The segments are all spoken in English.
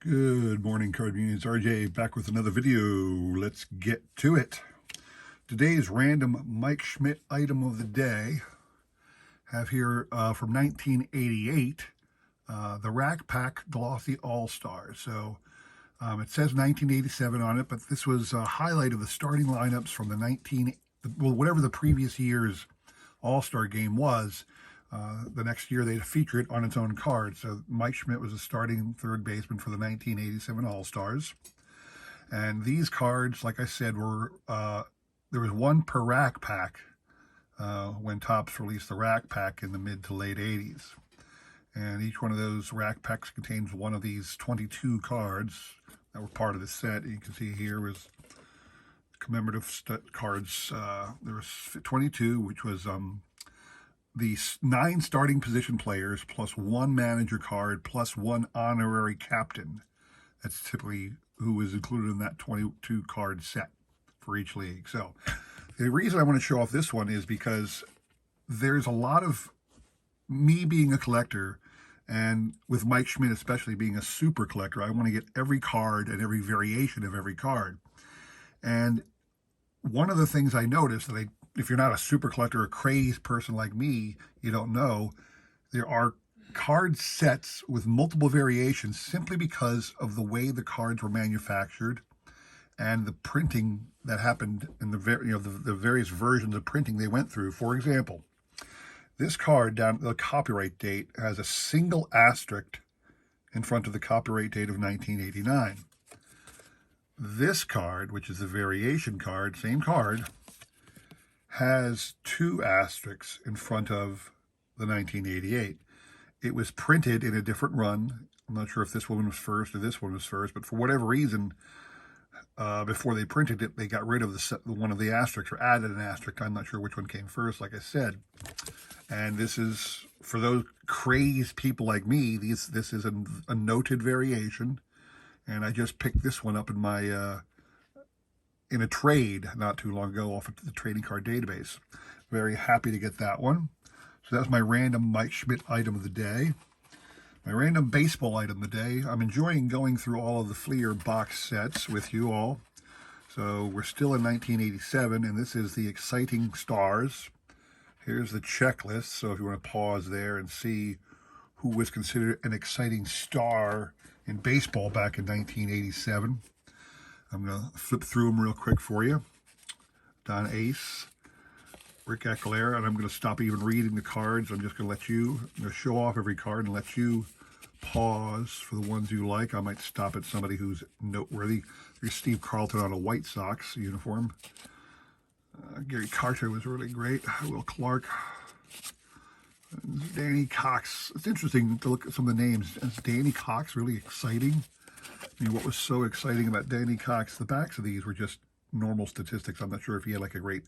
Good morning, Card Unions. RJ back with another video. Let's get to it. Today's random Mike Schmidt item of the day. Have here from 1988, the Rack Pack Glossy All-Stars. So it says 1987 on it, but this was a highlight of the starting lineups from whatever the previous year's All-Star game was. The next year they'd feature it on its own card. So Mike Schmidt was a starting third baseman for the 1987 All-Stars. And these cards, like I said, were there was one per Rack Pack when Topps released the Rack Pack in the mid to late 80s. And each one of those Rack Packs contains one of these 22 cards that were part of the set. You can see here was commemorative cards. There was 22, which was the 9 starting position players plus 1 manager card plus 1 honorary captain. That's typically who is included in that 22 card set for each league. So the reason I want to show off this one is because there's a lot of me being a collector, and with Mike Schmidt especially being a super collector, I want to get every card and every variation of every card. And one of the things I noticed that if you're not a super collector or crazed person like me, you don't know, there are card sets with multiple variations simply because of the way the cards were manufactured and the printing that happened in the various versions of printing they went through. For example, this card down at the copyright date has a single asterisk in front of the copyright date of 1989. This card, which is a variation card, same card, has 2 asterisks in front of the 1988. It was printed in a different run. I'm not sure if this one was first or this one was first, but for whatever reason, before they printed it, they got rid of one of the asterisks or added an asterisk. I'm not sure which one came first, like I said. And this is, for those crazed people like me, this is a noted variation. And I just picked this one up in my in a trade not too long ago off of the trading card database. Very happy to get that one. So that's my random Mike Schmidt item of the day. My random baseball item of the day. I'm enjoying going through all of the Fleer box sets with you all. So we're still in 1987, and this is the Exciting Stars. Here's the checklist. So if you want to pause there and see who was considered an exciting star in baseball back in 1987. I'm going to flip through them real quick for you. Don Ace, Rick Aguilera, and I'm going to stop even reading the cards. I'm just going to show off every card and let you pause for the ones you like. I might stop at somebody who's noteworthy. There's Steve Carlton on a White Sox uniform. Gary Carter was really great. Will Clark. Danny Cox. It's interesting to look at some of the names. Is Danny Cox really exciting? I mean, what was so exciting about Danny Cox? The backs of these were just normal statistics. I'm not sure if he had like a great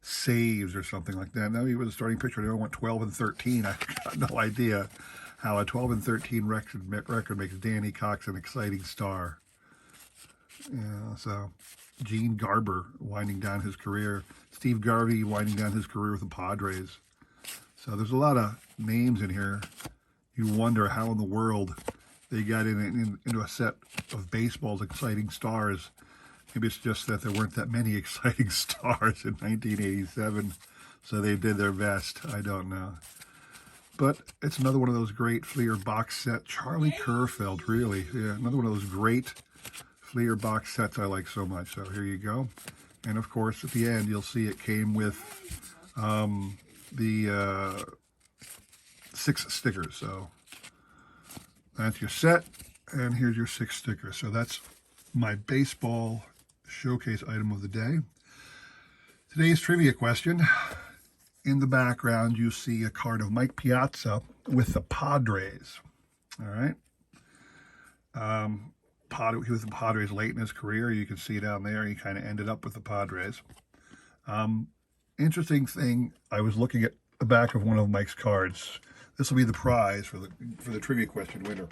saves or something like that. No, he was a starting pitcher. They went 12 and 13. I got no idea how a 12 and 13 record makes Danny Cox an exciting star. Yeah, so Gene Garber winding down his career. Steve Garvey winding down his career with the Padres. So there's a lot of names in here. You wonder how in the world they got into a set of baseball's exciting stars. Maybe it's just that there weren't that many exciting stars in 1987, so they did their best. I don't know. But it's another one of those great Fleer box set. Charlie Kerfeld, really. Yeah, another one of those great Fleer box sets I like so much. So here you go. And of course, at the end, you'll see it came with the 6 stickers. So that's your set, and here's your 6 stickers. So that's my baseball showcase item of the day. Today's trivia question. In the background, you see a card of Mike Piazza with the Padres. All right. He was the Padres late in his career. You can see down there, he kind of ended up with the Padres. Interesting thing, I was looking at the back of one of Mike's cards. This will be the prize for the trivia question winner.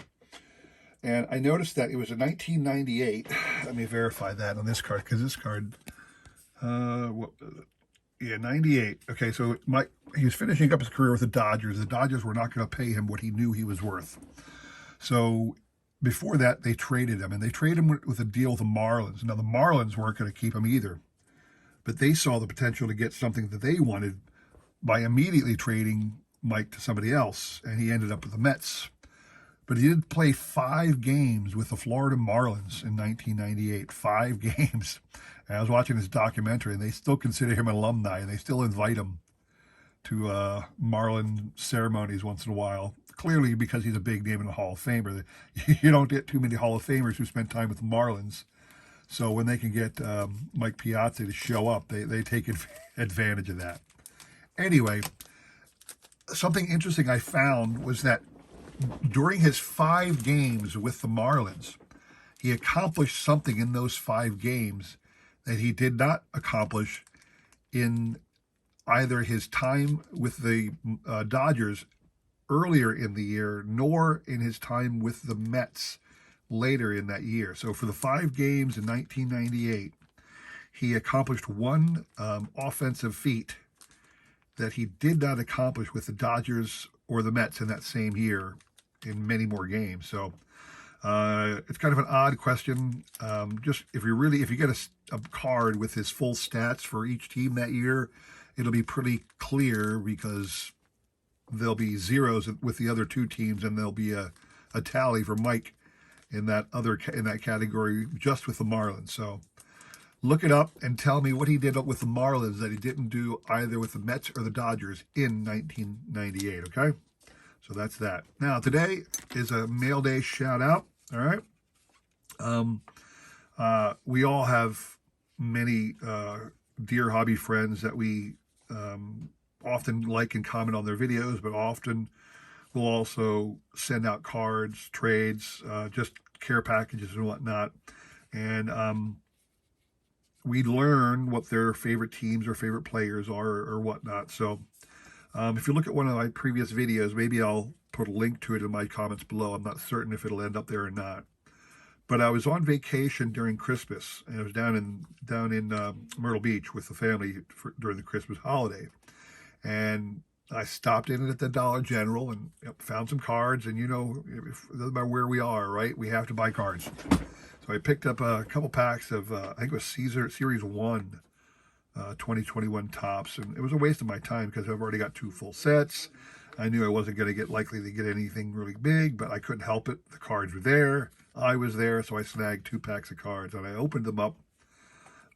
And I noticed that it was in 1998. Let me verify that on this card, because this card, 98. Okay, so he was finishing up his career with the Dodgers. The Dodgers were not going to pay him what he knew he was worth. So before that, they traded him, and they traded him with a deal with the Marlins. Now, the Marlins weren't going to keep him either, but they saw the potential to get something that they wanted by immediately trading Mike to somebody else, and he ended up with the Mets. But he did play 5 games with the Florida Marlins in 1998. 5 games. And I was watching this documentary, and they still consider him an alumni, and they still invite him to Marlin ceremonies once in a while. Clearly, because he's a big name in the Hall of Famer. You don't get too many Hall of Famers who spend time with the Marlins. So when they can get Mike Piazza to show up, they take advantage of that. Anyway, something interesting I found was that during his 5 games with the Marlins, he accomplished something in those 5 games that he did not accomplish in either his time with the Dodgers earlier in the year, nor in his time with the Mets later in that year. So for the 5 games in 1998, he accomplished one offensive feat that he did not accomplish with the Dodgers or the Mets in that same year in many more games. So it's kind of an odd question. Just if you get a card with his full stats for each team that year, it'll be pretty clear because there'll be zeros with the other 2 teams, and there'll be a tally for Mike in that category just with the Marlins. So look it up and tell me what he did with the Marlins that he didn't do either with the Mets or the Dodgers in 1998, okay? So that's that. Now, today is a mail day shout out, all right? We all have many dear hobby friends that we often like and comment on their videos, but often we'll also send out cards, trades, just care packages and whatnot. And we learn what their favorite teams or favorite players are or whatnot. So if you look at one of my previous videos, maybe I'll put a link to it in my comments below. I'm not certain if it'll end up there or not. But I was on vacation during Christmas, and I was down in Myrtle Beach with the family during the Christmas holiday. And I stopped in at the Dollar General and found some cards. And, it doesn't matter where we are, right? We have to buy cards. So I picked up a couple packs of, I think it was Caesar Series 1 2021 tops. And it was a waste of my time because I've already got 2 full sets. I knew I wasn't going to get likely to get anything really big, but I couldn't help it. The cards were there. I was there, so I snagged 2 packs of cards. And I opened them up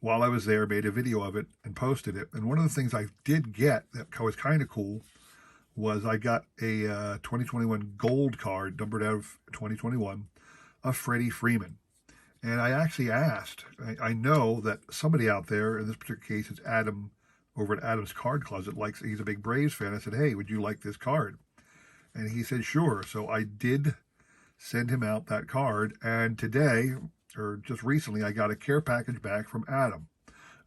while I was there, made a video of it, and posted it. And one of the things I did get that was kind of cool was I got a 2021 gold card, numbered out of 2021, of Freddie Freeman. And I actually asked, I know that somebody out there, in this particular case, it's Adam over at Adam's Card Closet, he's a big Braves fan. I said, hey, would you like this card? And he said, sure. So I did send him out that card. And today, or just recently, I got a care package back from Adam.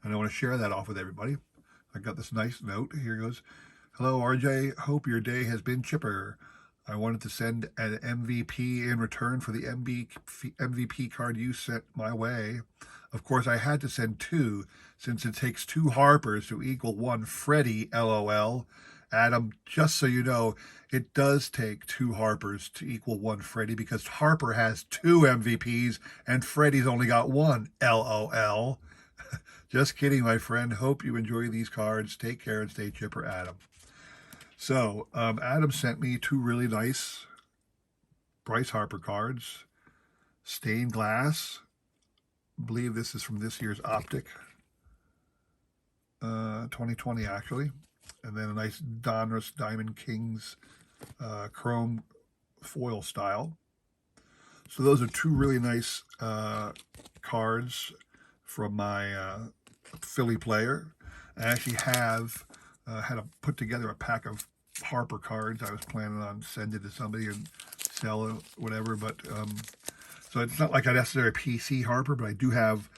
And I want to share that off with everybody. I got this nice note. Here it goes. Hello, RJ. Hope your day has been chipper. I wanted to send an MVP in return for the MVP card you sent my way. Of course, I had to send 2 since it takes 2 Harpers to equal 1 Freddie, LOL. Adam, just so you know, it does take 2 Harpers to equal 1 Freddie because Harper has 2 MVPs and Freddie's only got 1, LOL. Just kidding, my friend. Hope you enjoy these cards. Take care and stay chipper, Adam. So, Adam sent me 2 really nice Bryce Harper cards. Stained glass. I believe this is from this year's Optic. 2020, actually. And then a nice Donruss Diamond Kings chrome foil style. So those are 2 really nice cards from my Philly player. I actually have had to put together a pack of Harper cards. I was planning on sending to somebody and sell it, whatever. But so it's not like I necessarily PC Harper, but I do have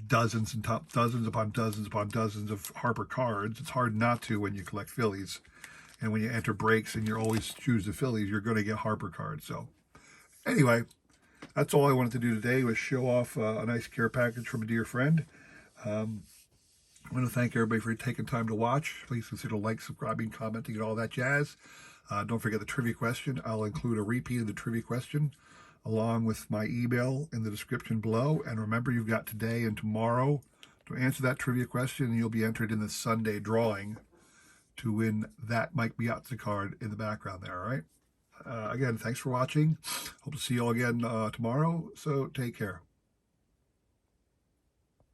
dozens upon dozens of Harper cards. It's hard not to when you collect Phillies. And when you enter breaks and you always choose the Phillies, you're going to get Harper cards. So anyway, that's all I wanted to do today was show off a nice care package from a dear friend. I want to thank everybody for taking time to watch. Please consider liking, subscribing, commenting, and all that jazz. Don't forget the trivia question. I'll include a repeat of the trivia question along with my email in the description below. And remember, you've got today and tomorrow to answer that trivia question, and you'll be entered in the Sunday drawing to win that Mike Biazza card in the background there, all right? Again, thanks for watching. Hope to see you all again tomorrow, so take care.